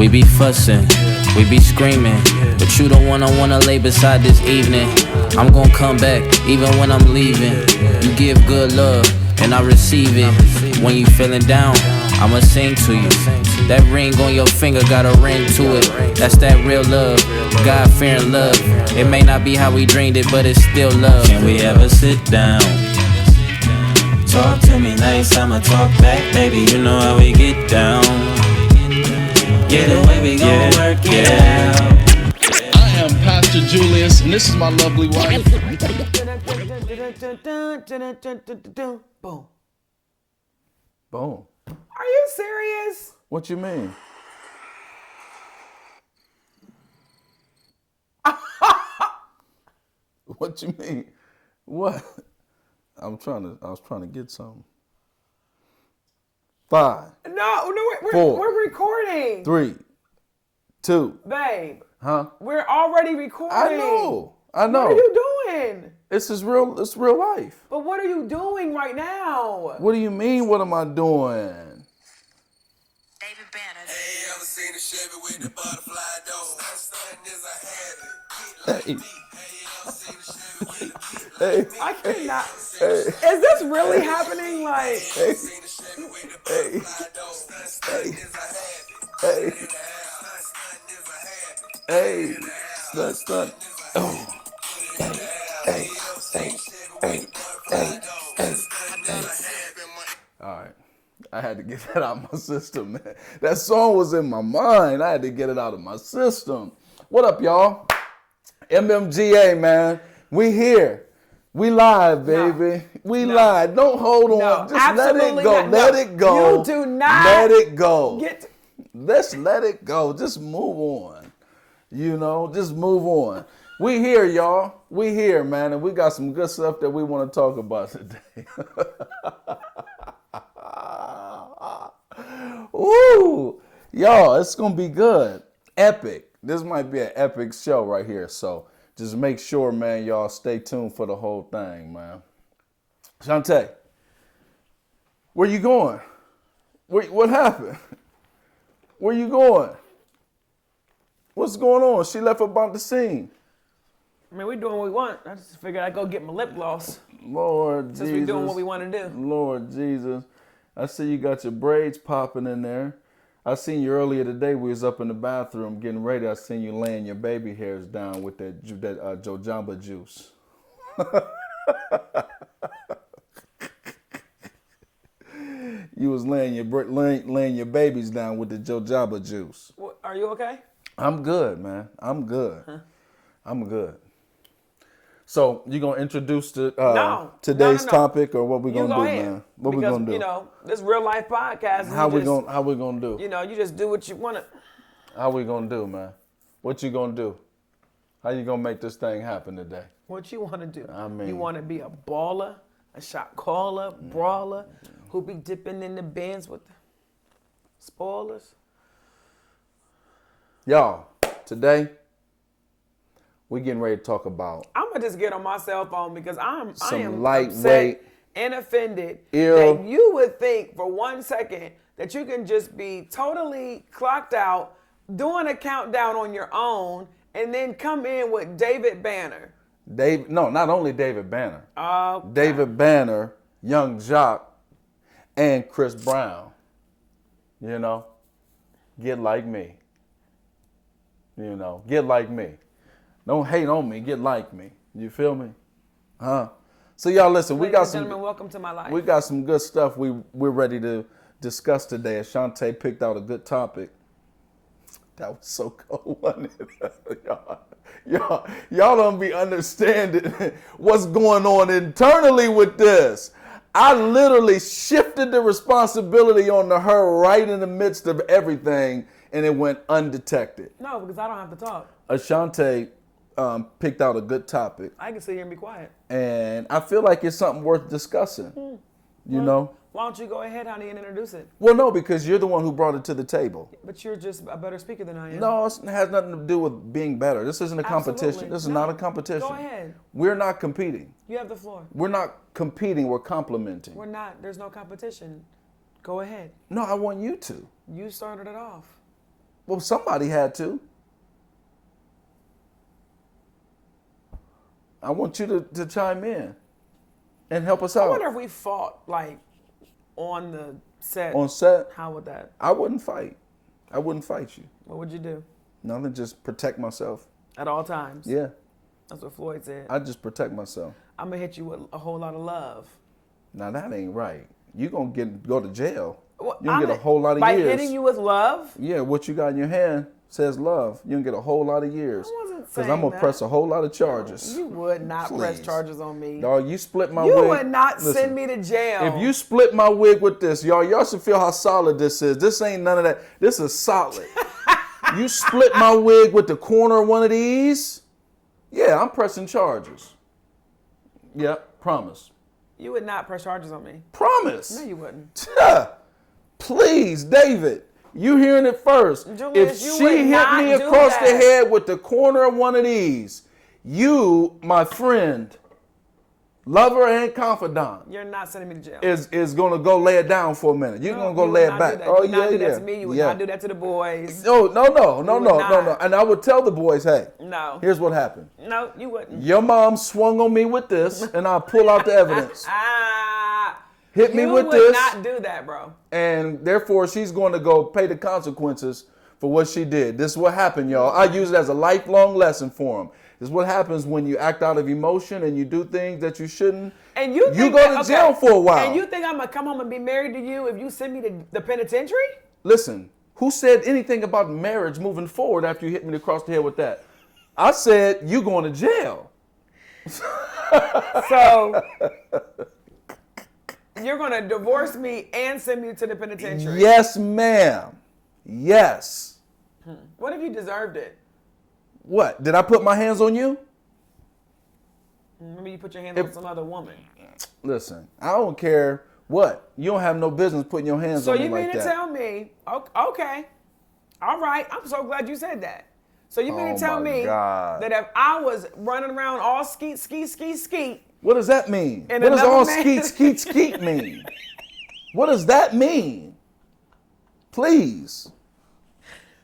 We be fussing, we be screaming, but you the one I wanna lay beside this evening. I'm gon' come back, even when I'm leaving. You give good love, and I receive it. When you feeling down, I'ma sing to you. That ring on your finger got a ring to it. That's that real love, God-fearing love. It may not be how we dreamed it, but it's still love. Can we ever sit down? Talk to me nice, I'ma talk back, baby. You know how we get down. Yeah, the way we gon' work it out. I am Pastor Julius, and this is my lovely wife. Boom. Boom. Are you serious? What you mean? What you mean? What? I was trying to get something. 5. No, we're 4. we're recording. 3, 2. Babe. Huh? We're already recording. I know. What are you doing? It's real life. But what are you doing right now? What do you mean? What am I doing? David Banner. Hey, ever seen a Chevy with the butterfly door? Something is I had it. Hey. I cannot. Hey. Is this really happening? Like, Hey. Hey. Hey. Stunt. Oh. Hey. All right. I had to get that out of my system, man. That song was in my mind. I had to get it out of my system. What up, y'all? MMGA, man. We here. We live, baby. We live. Don't hold on. Just let it go. Let it go. You do not. Let it go. Get. Let's let it go. Just move on. You know, just move on. We here, y'all. We here, man. And we got some good stuff that we want to talk about today. Ooh. Y'all, it's going to be good. Epic. This might be an epic show right here. So just make sure, man, y'all stay tuned for the whole thing, man. Shantae, where you going? What happened? Where you going? What's going on? She left about the scene. I mean, we doing what we want. I just figured I'd go get my lip gloss. Lord Jesus. Since we doing what we want to do. Lord Jesus. I see you got your braids popping in there. I seen you earlier today. We was up in the bathroom getting ready. I seen you laying your baby hairs down with that Jojamba juice. You was laying your babies down with the Jojamba juice. What, are you okay? I'm good, man. I'm good. Huh? I'm good. So you gonna introduce today's topic, or what we gonna do, man? What we gonna do? You know, this real life podcast. How we gonna do? You know, you just do what you wanna. How we gonna do, man? What you gonna do? How you gonna make this thing happen today? What you wanna do? I mean, you wanna be a baller, a shot caller, brawler, who be dipping in the bins with the spoilers? Y'all, today we getting ready to talk about. I'm gonna just get on my cell phone because I am lightweight upset and offended that you would think for 1 second that you can just be totally clocked out, doing a countdown on your own, and then come in with David Banner. No, not only David Banner. Okay. David Banner, Young Jock, and Chris Brown. You know, get like me. You know, get like me. Don't hate on me, get like me. You feel me? Huh? So y'all listen, Ladies and gentlemen, welcome to my life. We got some good stuff we're ready to discuss today. Ashante picked out a good topic. That was so cold, wasn't it? y'all don't be understanding what's going on internally with this. I literally shifted the responsibility onto her right in the midst of everything, and it went undetected. No, because I don't have to talk. Ashante picked out a good topic. I can sit here and be quiet. And I feel like it's something worth discussing. You know? Why don't you go ahead, honey, and introduce it? Well, no, because you're the one who brought it to the table. But you're just a better speaker than I am. No, it has nothing to do with being better. This isn't a competition. Absolutely. This is not a competition. Go ahead. We're not competing. You have the floor. We're not competing. We're complimenting. We're not. There's no competition. Go ahead. No, I want you to. You started it off. Well, somebody had to. I want you to chime in and help us I out. wonder if we fought like on the set. On set, How would that? I wouldn't fight. I wouldn't fight you. What would you do? Nothing, just protect myself. At all times. Yeah, That's what Floyd said. I just protect myself. I'm gonna hit you with a whole lot of love. Now that ain't right. You gonna go to jail. Well, You gonna get a whole lot of by years. hitting you with love. Yeah, what you got in your hand says love. You gonna get a whole lot of years. I wasn't Because saying I'm gonna that. press a whole lot of charges. You would not press Please. charges on me. Dog, you split my You wig. would not Listen, send me to jail. If you split my wig with this, y'all should feel how solid this is. This ain't none of that. This is solid. You split my wig with the corner of one of these, yeah, I'm pressing charges. Yep, promise. You would not press charges on me. Promise. No, you wouldn't. Please, David, you hearing it first. Julius, If you she would hit not me do across the that. head with the corner of one of these, you, my friend, lover and confidant, You're not sending me to jail. is gonna go lay it down for a minute. You're No, gonna go you lay would it not back. do that. Oh You would yeah, not do yeah. that to me. You would yeah. not do that to the boys. No. would not. And I would tell the boys, hey, No. here's what happened. No, you wouldn't. Your mom swung on me with this, and I'll pull out the evidence. Hit me with You this. would not do that, bro. And therefore, she's going to go pay the consequences for what she did. This is what happened, y'all. I use it as a lifelong lesson for them. This is what happens when you act out of emotion and you do things that you shouldn't. And you think go to jail for a while. And you think I'm gonna come home and be married to you if you send me to the penitentiary? Listen, who said anything about marriage moving forward after you hit me across the head with that? I said, you going to jail. So you're gonna divorce me and send me to the penitentiary? Yes, ma'am. Yes. What if you deserved it? What? Did I put my hands on you? Maybe you put your hands on some other woman. Listen, I don't care what. You don't have no business putting your hands So on me you mean like to that. tell me, okay, all right, I'm so glad you said that. So you mean Oh to tell my me God. that if I was running around all skeet, What does that mean? And What does another all man- skeet mean? What does that mean? Please.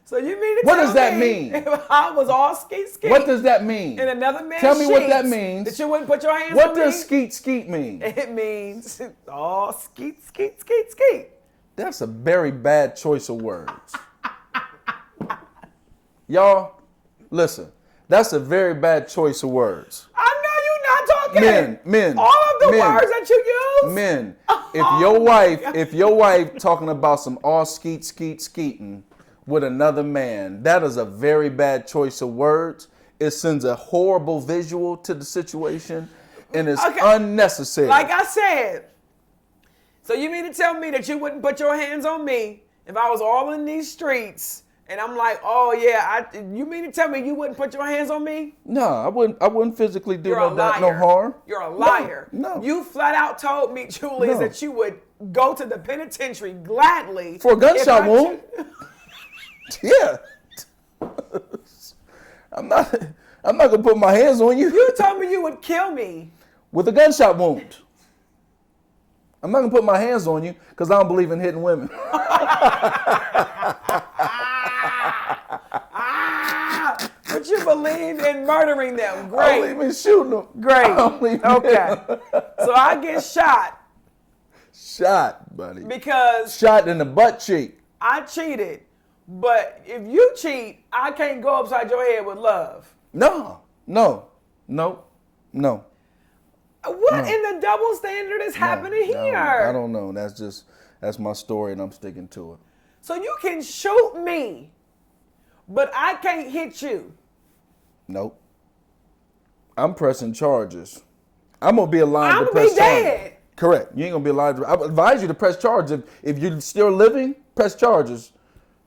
so you mean to What tell does that me mean? if I was all skeet, What does that mean? in another man's Tell me what that sheets, means. that you wouldn't put your hands What on does me? skeet mean? It means all skeet. That's a very bad choice of words. Y'all, listen. That's a very bad choice of words. I know you're not talking. Men. All of the men, words that you use. Men, Oh, if your wife talking about some all skeeting with another man, that is a very bad choice of words. It sends a horrible visual to the situation, and it's Okay. unnecessary. Like I said, so you mean to tell me that you wouldn't put your hands on me if I was all in these streets and I'm like, oh yeah, you mean to tell me you wouldn't put your hands on me? No, I wouldn't physically do You're a that. liar. No harm. You're a liar. No. You flat out told me, Julius, No. that you would go to the penitentiary gladly For a gunshot if I wound. cho- Yeah. I'm not gonna put my hands on you You told me you would kill me. with a gunshot wound. I'm not gonna put my hands on you because I don't believe in hitting women. But you believe in murdering them. I Great. believe in shooting them. Great. I don't believe in Okay. So I get shot Shot, buddy. because Shot in the butt cheek. I cheated. But if you cheat, I can't go upside your head with love. No. What in the double standard is happening here? I don't know. That's my story and I'm sticking to it. So you can shoot me, but I can't hit you. Nope. I'm pressing charges. I'm gonna be alive I'm to gonna press be charges. dead. Correct. You ain't gonna be alive. I advise you to press charges. If you're still living, press charges.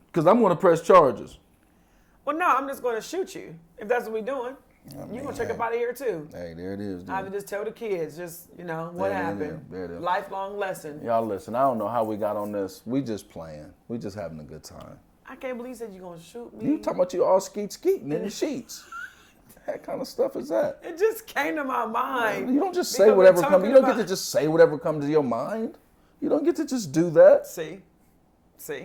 Because I'm gonna press charges. Well, no, I'm just going to shoot you if that's what we're doing. You're going to check up out of here too. Hey, there it is. Dude. I would just tell the kids, what There it happened. is. There it is. Lifelong lesson. Y'all listen, I don't know how we got on this. We just playing. We just having a good time. I can't believe you said you're going to shoot me. You talking about you all skeeting in the sheets. What kind of stuff is that? It just came to my mind. You don't just say because we're whatever comes. talking You don't get about- to just say whatever comes to your mind. You don't get to just do that. See?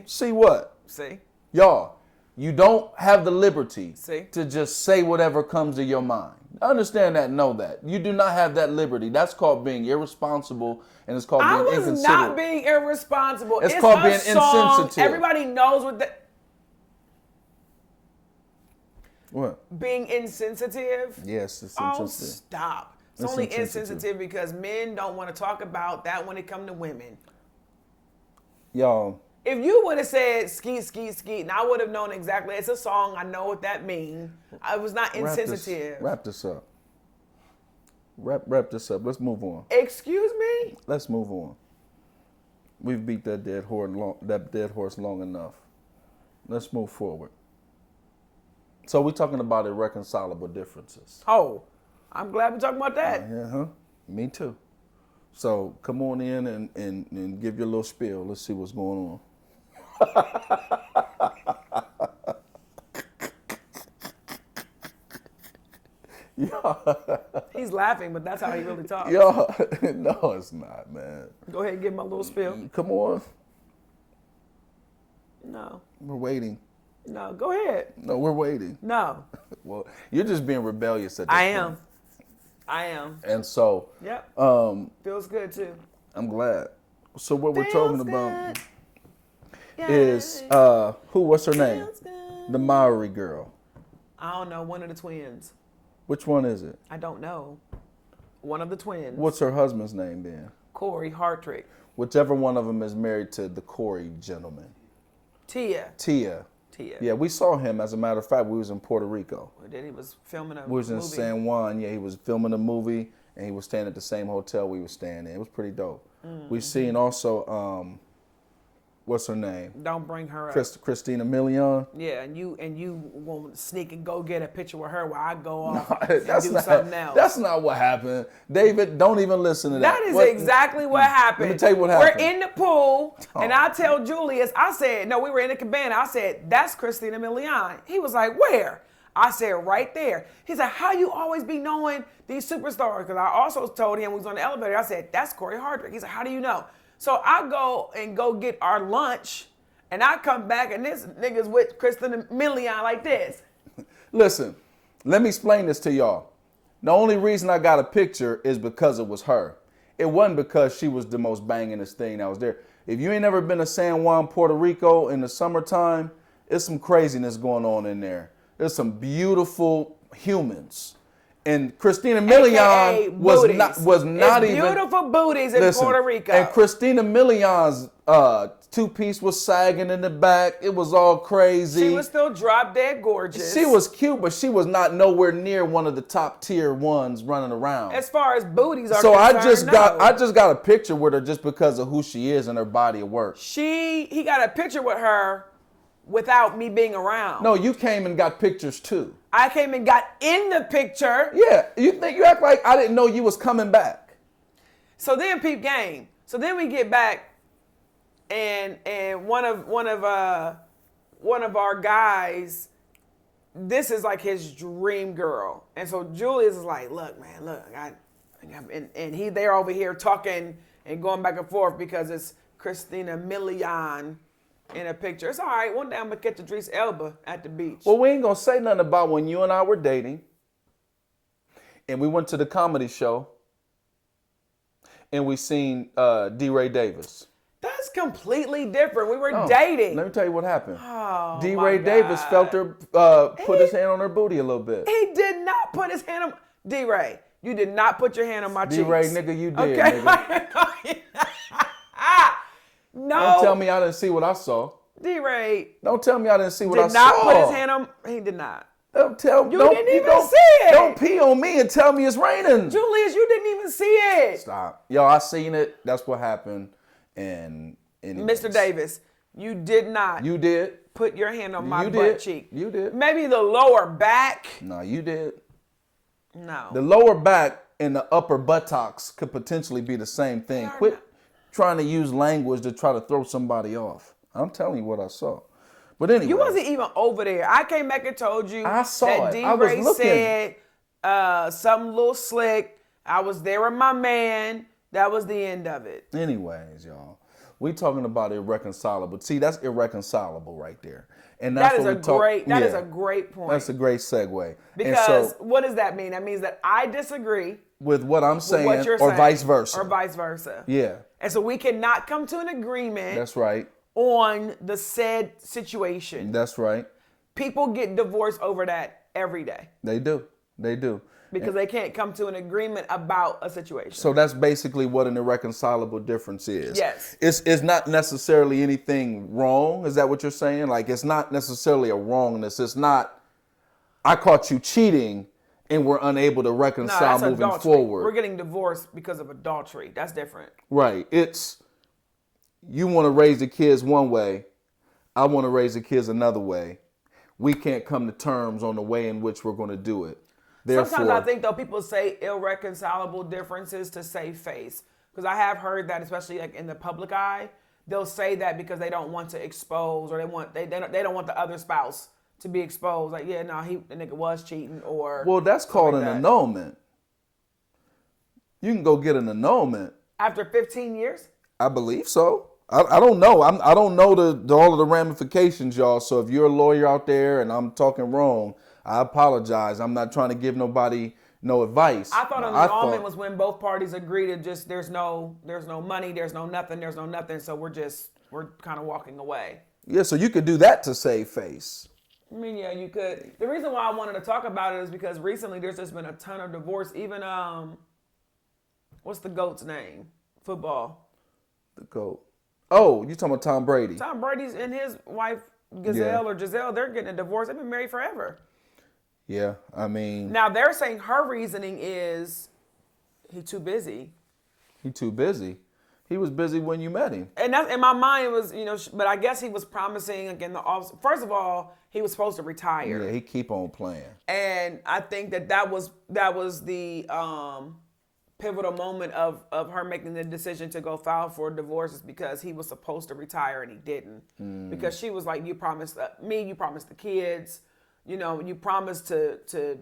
See what? See? Y'all, You don't have the liberty See? to just say whatever comes to your mind. Understand that and know that. You do not have that liberty. That's called being irresponsible, and it's called being inconsiderate. I was not being irresponsible. It's called being song. insensitive. Everybody knows what that. What? Being insensitive? Yes, it's Oh, insensitive. stop. It's It's only insensitive. insensitive because men don't want to talk about that when it comes to women. Y'all, If you would have said skeet, skeet, skeet, and I would have known exactly, it's a song, I know what that means. I was not insensitive. Wrap this up. Wrap this up. Let's move on. Excuse me? Let's move on. We've beat that dead horse long enough. Let's move forward. So we're talking about irreconcilable differences. Oh, I'm glad we're talking about that. Yeah, me too. So come on in and give your little spiel. Let's see what's going on. He's laughing, but that's how he really talks. No, it's not, man. Go ahead and give him a little spiel. Come on. No, We're waiting. no, go ahead. No, we're waiting. No, Well, you're just being rebellious at this I point. am. And so, Yep, feels good too. I'm glad. So what we're Feels talking about good. is what's her name? Feels good. The Maori girl. I don't know, one of the twins. Which one is it? I don't know. One of the twins. What's her husband's name then? Corey Hartrick. Whichever one of them is married to the Corey gentleman. Tia. Tia. Yeah, we saw him. As a matter of fact, we was in Puerto Rico. Then he was filming a We was in movie. San Juan. Yeah, he was filming a movie, and he was staying at the same hotel we were staying in. It was pretty dope. We seen also, what's her name? Don't bring her up. Christina Milian. Yeah, and you want to sneak and go get a picture with her while I go off That's and do not, something else. That's not what happened. David, don't even listen to that. That is What- exactly what happened. Let me tell you what happened. We're in the pool, and Oh. I tell Julius, I said, no, we were in the cabana. I said, that's Christina Milian. He was like, where? I said, right there. He said, how you always be knowing these superstars? Because I also told him we was on the elevator. I said, that's Corey Hardrick. He said, how do you know? So I go get our lunch, and I come back, and this nigga's with Christina Milian like this. Listen, let me explain this to y'all. The only reason I got a picture is because it was her. It wasn't because she was the most bangingest thing that was there. If you ain't never been to San Juan, Puerto Rico in the summertime, there's some craziness going on in there. There's some beautiful humans. And Christina Milian was not It's even beautiful booties in Listen, Puerto Rico. And Christina Milian's two-piece was sagging in the back. It was all crazy. She was still drop dead gorgeous. She was cute, but she was not nowhere near one of the top tier ones running around. As far as booties are So concerned, I just got a picture with her just because of who she is and her body of work. he got a picture with her without me being around. No, you came and got pictures too. I came and got in the picture. Yeah, you act like I didn't know you was coming back. So then peep game. So then we get back, and one of our guys, this is like his dream girl, and so Julius is like, look, man, and they're over here talking and going back and forth because it's Christina Milian in a picture. It's all right. One day I'm gonna catch Idris Elba at the beach. Well, we ain't gonna say nothing about when you and I were dating, and we went to the comedy show, and we seen D-Ray Davis. That's completely different. We were dating. Let me tell you what happened. Oh, D-Ray my Davis God. felt her put his hand on her booty a little bit. He did not put his hand on D-Ray. You did not put your hand on my cheeks. D-Ray, nigga, you did, Okay. nigga. No. Don't tell me I didn't see what I saw. D-Ray Don't tell me I didn't see what I did saw. not put his hand on. He did not. Don't tell You don't, didn't even don't, see it. Don't pee on me and tell me it's raining. Julius, you didn't even see it. Stop. Yo, I seen it. That's what happened. And anyways. Mr. Davis, you did not You did. put your hand on my You butt did. cheek. You did. Maybe the lower back. No, you did. No. The lower back and the upper buttocks could potentially be the same thing. They are Quit not. trying to use language to try to throw somebody off. I'm telling you what I saw. But anyway. You wasn't even over there. I came back and told you I saw that it. I was D-Ray looking. said something a little slick. I was there with my man. That was the end of it. Anyways, y'all. We talking about irreconcilable. See, that's irreconcilable right there. And that's That is a great point. That's a great segue. Because what does that mean? That means that I disagree with what I'm saying, what you're or saying, vice versa. or vice versa. Yeah. And so we cannot come to an agreement. That's right. On the said situation. That's right. People get divorced over that every day. They do. Because they can't come to an agreement about a situation. So that's basically what an irreconcilable difference is. Yes. It's not necessarily anything wrong. Is that what you're saying? Like, it's not necessarily a wrongness. It's not, I caught you cheating and we're unable to reconcile moving adultery. forward. We're getting divorced because of adultery. That's different. Right. It's, you want to raise the kids one way. I want to raise the kids another way. We can't come to terms on the way in which we're going to do it. Therefore, sometimes I think, though, people say irreconcilable differences to save face. Because I have heard that, especially like in the public eye, they'll say that because they don't want to expose, or they don't want the other spouse to be exposed. Like, yeah, no, the nigga was cheating, or well, that's called an annulment. You can go get an annulment after 15 years. I believe so. I don't know. I don't know all of the ramifications, y'all. So if you're a lawyer out there and I'm talking wrong, I apologize. I'm not trying to give nobody no advice. I thought an annulment was when both parties agree to just there's no money, there's no nothing. So we're kind of walking away. Yeah, so you could do that to save face. I mean, yeah, you could. The reason why I wanted to talk about it is because recently there's just been a ton of divorce. Even what's the GOAT's name? Football. The GOAT. Oh, you talking about Tom Brady? Tom Brady's and his wife Giselle, they're getting a divorce. They've been married forever. Yeah, I mean. Now they're saying her reasoning is he's too busy. He too busy. He was busy when you met him. And that's in my mind was, but I guess he was promising again the off. First of all, he was supposed to retire. Yeah, he keep on playing. And I think that was the pivotal moment of her making the decision to go file for divorce is because he was supposed to retire and he didn't. Because she was like, you promised me, you promised the kids, you promised to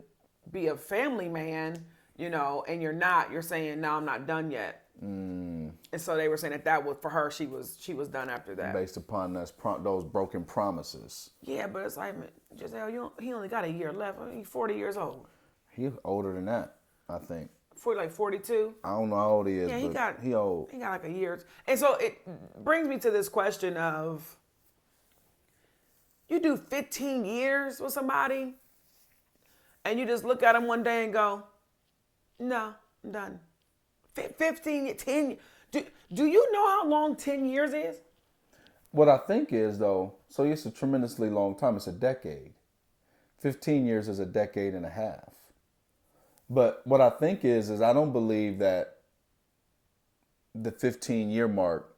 be a family man, and you're not. You're saying, no, I'm not done yet. And so they were saying that was for her. She was done after that. Based upon those broken promises. Yeah, but it's like, Giselle, he only got a year left. He's 40 years old. He's older than that, I think. Like 42. I don't know how old he is, Yeah, but he old. He got like a year. And so it brings me to this question of, you do 15 years with somebody, and you just look at them one day and go, no, I'm done. 15, 10. Do you know how long 10 years is? What I think is, though, so it's a tremendously long time. It's a decade. 15 years is a decade and a half. But what I think is I don't believe that the 15-year mark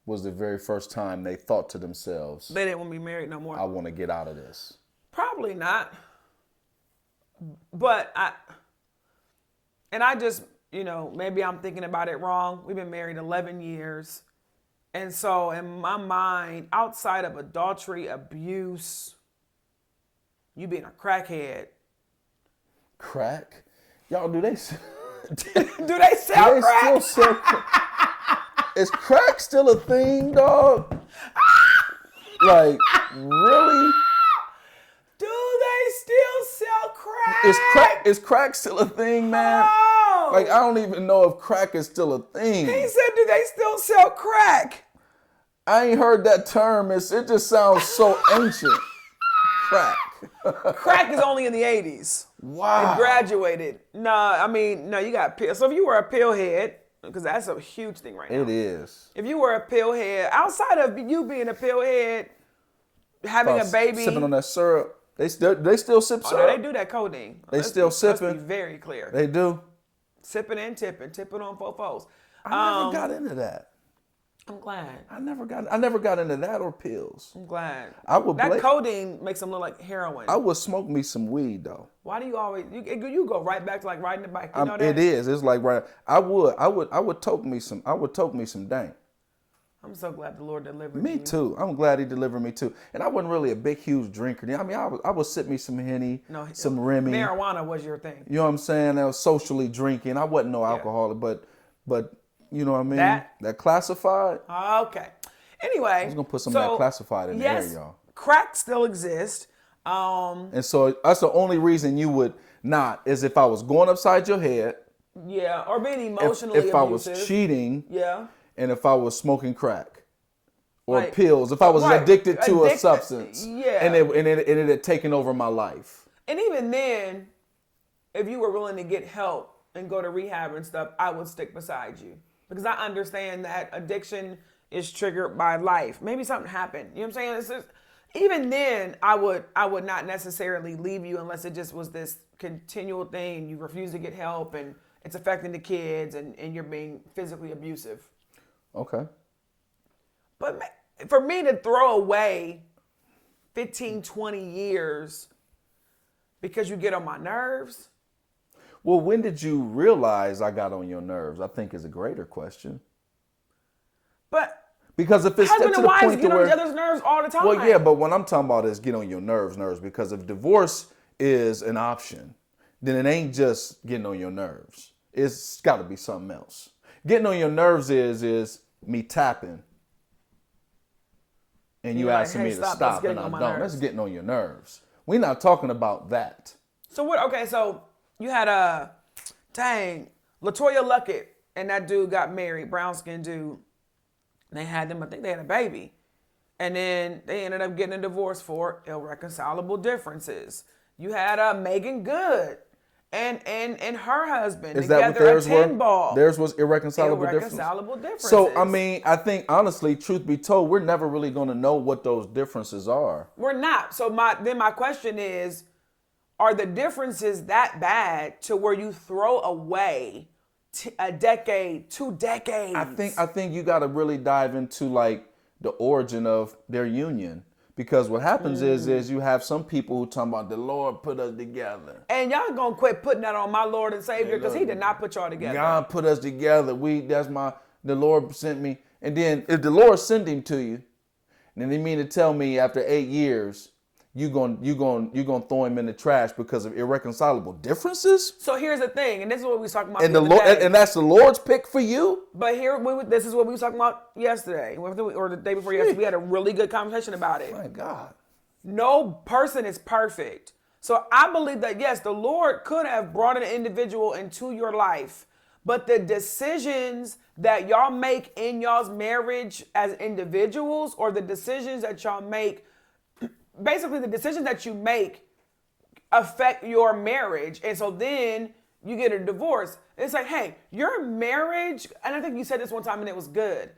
was the very first time they thought to themselves, they didn't want to be married no more. I want to get out of this. Probably not. But I just, maybe I'm thinking about it wrong. We've been married 11 years. And so in my mind, outside of adultery, abuse, you being a crackhead. Crack? Y'all, do they do they sell crack? Still sell crack? Is crack still a thing, dog? Like, really? Do they still sell crack? Is crack still a thing, man? Oh. Like, I don't even know if crack is still a thing. He said, do they still sell crack? I ain't heard that term. It just sounds so ancient. Crack. Crack is only in the 80s. Wow. It graduated. No, you got pills. So if you were a pill head, because that's a huge thing right now. It is. If you were a pill head, outside of you being a pill head, having a baby. Sipping on that syrup. They still sip syrup? No, they do that codeine. They still sipping? Let's be very clear. They do? Sipping and tipping on fofos. I never got into that. I'm glad. I never got into that or pills. I'm glad. That codeine makes them look like heroin. I would smoke me some weed though. Why do you always you go right back to like riding the bike? You know that? It is. It's like right. I would toke me some dank. I'm so glad the Lord delivered me. Me too. I'm glad He delivered me too. And I wasn't really a big, huge drinker. I mean, I would sip me some Henny, some Remy. Marijuana was your thing. You know what I'm saying? I was socially drinking. I wasn't no alcoholic, but You know what I mean? That classified. okay. Anyway, I was gonna put some of that classified in there, y'all. Crack still exists. And so that's the only reason you would not is if I was going upside your head. Yeah, or being emotionally if I was abusive. cheating. Yeah. And if I was smoking crack or Like, pills, if I was addicted to a substance, yeah, and it had taken over my life. And even then, if you were willing to get help and go to rehab and stuff, I would stick beside you because I understand that addiction is triggered by life. Maybe something happened. You know what I'm saying? It's just, even then, I would not necessarily leave you unless it just was this continual thing. You refuse to get help and it's affecting the kids and you're being physically abusive. Okay. But for me to throw away 15, 20 years because you get on my nerves. Well, when did you realize I got on your nerves? I think is a greater question. But because if it's to husband the and wives point get to on where, each other's nerves all the time. well, yeah, but what I'm talking about is get on your nerves, because if divorce is an option, then it ain't just getting on your nerves. It's got to be something else. Getting on your nerves is me tapping and you You're like, asking hey, me to stop, stop that's getting and I on my don't. nerves. That's getting on your nerves. We're not talking about that. So what? Okay, so you had LaToya Luckett and that dude got married, brown skinned dude. They had them. I think they had a baby, and then they ended up getting a divorce for irreconcilable differences. You had Megan Good and her husband Is that what together theirs at Tin were? Ball. Theirs was irreconcilable differences. So, I mean, I think, honestly, truth be told, we're never really going to know what those differences are. We're not. So my question is, are the differences that bad to where you throw away a decade, 2 decades? I think you got to really dive into like the origin of their union. Because what happens is you have some people who talk about the Lord put us together. And y'all gonna quit putting that on my Lord and Savior because He did not put y'all together. God put us together. The Lord sent me. And then if the Lord sent him to you, then they mean to tell me after 8 years, you gonna throw him in the trash because of irreconcilable differences? So here's the thing, and this is what we was talking about And the the other Lord, day. and that's the Lord's pick for you? But this is what we was talking about yesterday, or the day before yesterday. We had a really good conversation about it. My God. No person is perfect. So I believe that, yes, the Lord could have brought an individual into your life, but the decisions that y'all make in y'all's marriage as individuals, or the decisions that y'all make, basically the decisions that you make affect your marriage. And so then you get a divorce. It's like, hey, your marriage, and I think you said this one time and it was good.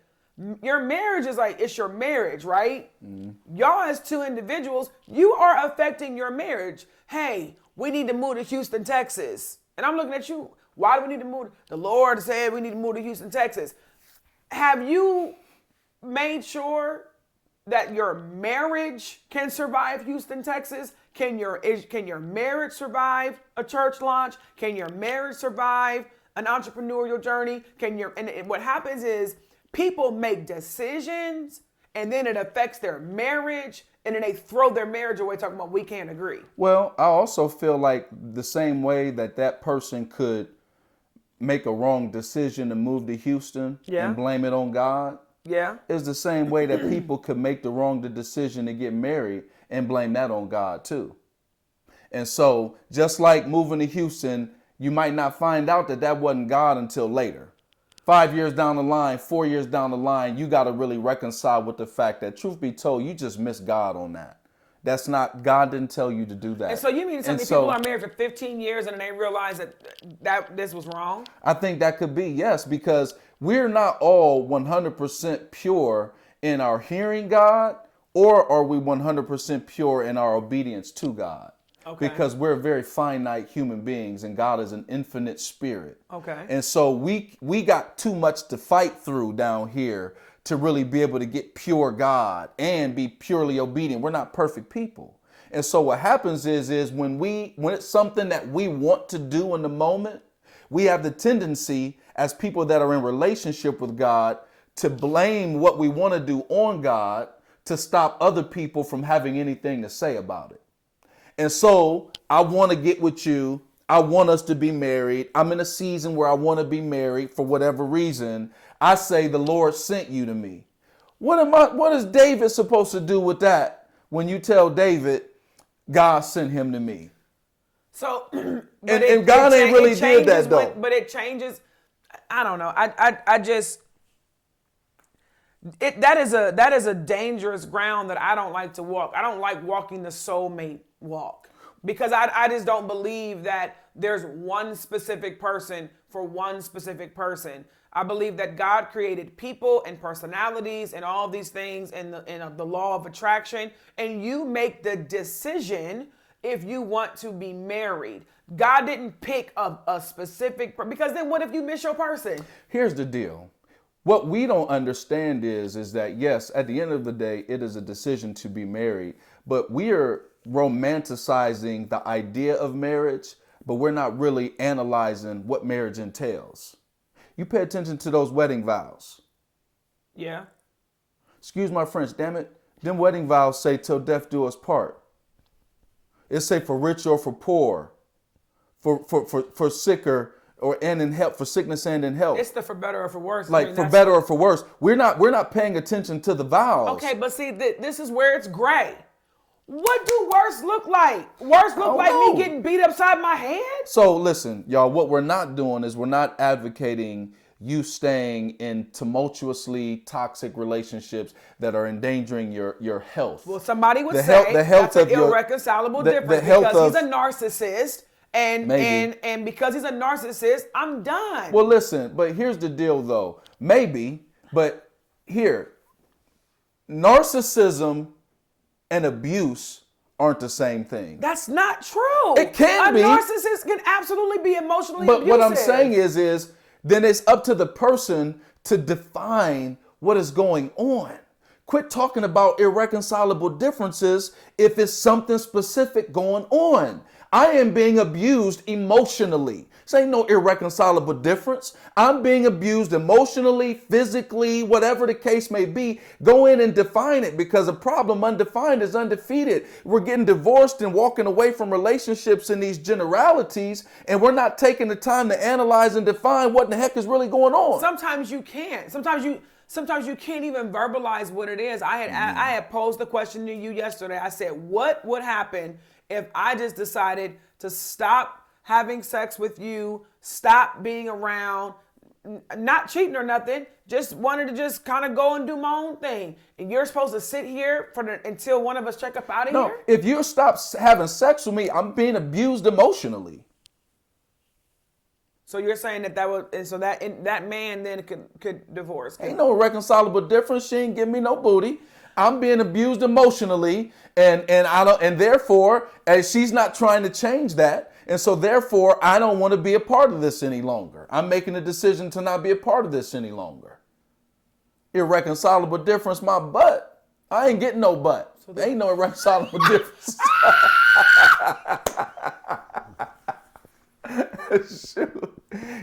Your marriage is like, it's your marriage, right? Mm-hmm. Y'all as two individuals, you are affecting your marriage. Hey, we need to move to Houston, Texas. And I'm looking at you. Why do we need to move? The Lord said we need to move to Houston, Texas. Have you made sure that your marriage can survive Houston, Texas? Can your marriage survive a church launch? Can your marriage survive an entrepreneurial journey? And what happens is people make decisions and then it affects their marriage and then they throw their marriage away talking about we can't agree. Well, I also feel like the same way that person could make a wrong decision to move to Houston and blame it on God. Yeah. Is the same way that people could make the wrong decision to get married and blame that on God too. And so just like moving to Houston, you might not find out that wasn't God until later. 5 years down the line, 4 years down the line, you got to really reconcile with the fact that, truth be told, you just missed God on that. That's not, God didn't tell you to do that. And so you mean some people are married for 15 years and they realize that this was wrong? I think that could be, yes, because we're not all 100% pure in our hearing God, or are we 100% pure in our obedience to God? Okay. Because we're very finite human beings and God is an infinite spirit. Okay. And so we got too much to fight through down here to really be able to get pure God and be purely obedient. We're not perfect people. And so what happens is when it's something that we want to do in the moment, we have the tendency as people that are in relationship with God to blame what we want to do on God to stop other people from having anything to say about it. And so I want to get with you. I want us to be married. I'm in a season where I want to be married for whatever reason. I say the Lord sent you to me. What is David supposed to do with that when you tell David God sent him to me? So, and God ain't really did that though. But it changes. I don't know. I just that is a dangerous ground that I don't like to walk. I don't like walking the soulmate walk because I just don't believe that there's one specific person for one specific person. I believe that God created people and personalities and all these things in the law of attraction, and you make the decision if you want to be married. God didn't pick a specific, because then what if you miss your person? Here's the deal. What we don't understand is that, yes, at the end of the day, it is a decision to be married, but we are romanticizing the idea of marriage, but we're not really analyzing what marriage entails. You pay attention to those wedding vows. Yeah. Excuse my French, damn it. Them wedding vows say till death do us part. It say for rich or for poor, for sicker or and in health, for sickness and in health. It's the for better or for worse. Like for better or for worse. We're not paying attention to the vows. Okay, but see, this is where it's gray. What do worse look like? Worse look like me getting beat upside my head? So listen, y'all, what we're not doing is we're not advocating you staying in tumultuously toxic relationships that are endangering your health. Well, somebody would say that's an irreconcilable difference because he's a narcissist. And because he's a narcissist, I'm done. Well, listen, but here's the deal, though. Maybe, but here, narcissism and abuse aren't the same thing. That's not true. It can be. A narcissist can absolutely be emotionally abusive. But what I'm saying is then it's up to the person to define what is going on. Quit talking about irreconcilable differences if it's something specific going on. I am being abused emotionally. This ain't no irreconcilable difference. I'm being abused emotionally, physically, whatever the case may be. Go in and define it, because a problem undefined is undefeated. We're getting divorced and walking away from relationships in these generalities, and we're not taking the time to analyze and define what in the heck is really going on. Sometimes you can't. Sometimes you can't even verbalize what it is. I had posed the question to you yesterday. I said, what would happen if I just decided to stop having sex with you, stop being around, not cheating or nothing, just wanted to just kind of go and do my own thing. And you're supposed to sit here until one of us check up out of here? If you stop having sex with me, I'm being abused emotionally. So you're saying that man then could divorce? Ain't no irreconcilable difference. She ain't give me no booty. I'm being abused emotionally, and therefore, as she's not trying to change that, and so therefore, I don't want to be a part of this any longer. I'm making a decision to not be a part of this any longer. Irreconcilable difference, my butt. I ain't getting no butt. So there ain't no irreconcilable difference. Shoot.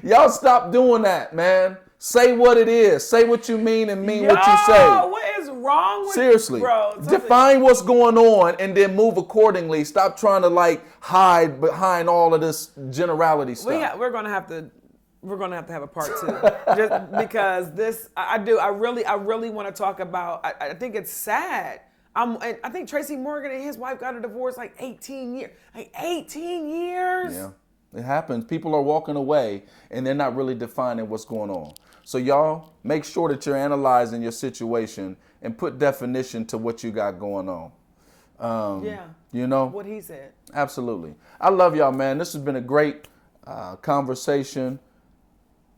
Y'all stop doing that, man. Say what it is. Say what you mean and mean what you say. What is wrong with Seriously, you, bro? define what's going on and then move accordingly. Stop trying to hide behind all of this generality stuff. We're gonna have to have a part 2, just because this. I really want to talk about. I think it's sad. I think Tracy Morgan and his wife got a divorce 18 years. 18 years. Yeah. It happens. People are walking away and they're not really defining what's going on. So y'all make sure that you're analyzing your situation and put definition to what you got going on. You know? What he said. Absolutely. I love y'all, man. This has been a great conversation.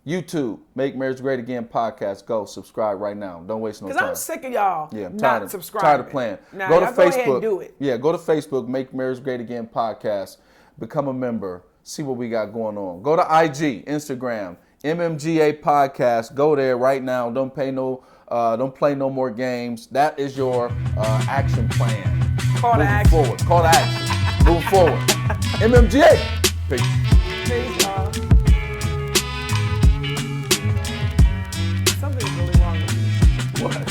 YouTube, Make Marriage Great Again podcast. Go subscribe right now. Don't waste no time. Because I'm sick of y'all not subscribing. Tired of playing. Now, go to Facebook. Go ahead and do it. Yeah, go to Facebook, Make Marriage Great Again podcast. Become a member. See what we got going on. Go to IG, Instagram, MMGA podcast. Go there right now. Don't play no more games. That is your action plan. Call to action. Forward. Call to action. Move forward. MMGA. Peace. Peace, y'all. Something's really wrong with you. What?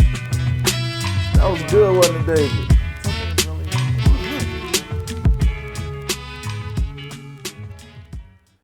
That was good, wasn't it, David?